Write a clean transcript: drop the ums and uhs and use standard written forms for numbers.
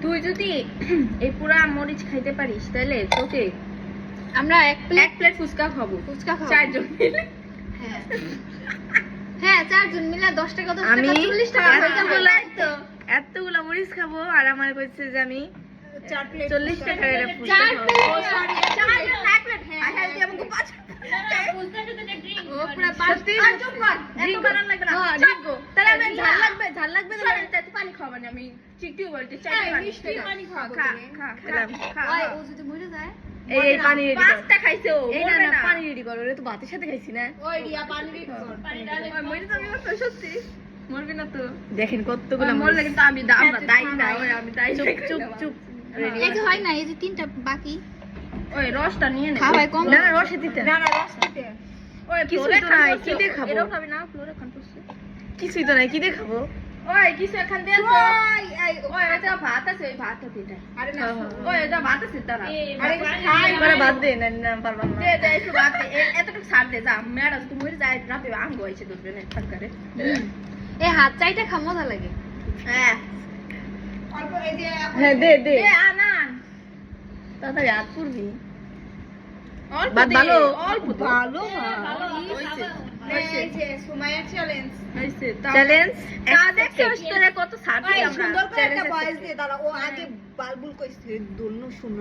তুই যদি এই পুরা মরিচ খাইতে পারিস তাহলে তোকে আমরা এক প্লেট ফুচকা খাবো। চারজন মিলে। হ্যাঁ 4 জন মিলে 10 টাকা 10 আমি টাকা 40 টাকা হয়ে যাবে। এতগুলো মরিচ খাবো আর আমার কইছে যে আমি 4 প্লেট 40 টাকার একটা ফুচকা 4 খাবো। প্লেট ও সরি 4 জন এক প্লেট হ্যাঁ আর হেলদি আমাকে 5 ও পুরো 5 আর চুপ কর, এত বানান লাগবে না। হ্যাঁ, drink গো। তাহলে আমি ঝাল লাগবে সরি, তাই তো পানি খাওয়া মানে আমি চিকটিও বলতে চাই না। মিষ্টি পানি খাওয়াবো খা তোকে। খা খেলাম। খা ওই ও যদি মরে যায় এই পানি রেডি করো। 5টা খাইছে ও, এই না বলবে না না। পানি রেডি করো, এটা তো ভাতের সাথে খাইছি না। ওই রিয়া পানি রেডি কর ওই মরে যাবি তো সত্যি। মরবি না তো। দেখেন কতগুলো ওই মরলে কিন্তু আমি আমরা দায়ী না, ওই আমি দায়ী না। চুপ চুপ চুপ রেডি এই যে হয় না এই যে 3টা বাকি ওই রসটা নিয়ে নে। খাওয়াই কম না না রসে দিতে না রস দিতে ওই কিছু ফ্লোরে তো খান নাই, করছে। কি দিয়ে খাবো? এরকম খাবি না, ফ্লোরে খান করছে। কিছুই তো নাই, কি দিয়ে খাবো? ওই কিছু এখান দিয়ে তো। ওই এই ওই এটা ভাত আছে, ওই ভাতটা দিতে। আরে না ওই এটা ভাত আছে তারা। আরে খাই এবারে বাদ দে না না পারবা না। দে দে একটু ভাত দে। এতটুকু ছাড় দে যা। মেড়া তুমি মরে যায় রাতে আঙ্গ হইছে দুজনে সরকারে। এই হাত চাইটা খা মজা লাগে হ্যাঁ। অল্প এই যে হ্যাঁ দে দে দে আনান। তাড়াতাড়ি হাত পুরবি। অল্প ভাত দে, ভালো? অল্প দে। ভালো হইছে। এই যে সুমাইয়া চ্যালেঞ্জ হইছে। চ্যালেঞ্জ তা দেখছিস তোরে কত ছাড় দিই আমরা। সুন্দর করে একটা Challenge ভয়েস দিয়ে দাঁড়া ও আগে বালবুল কইছে দোনো শোনা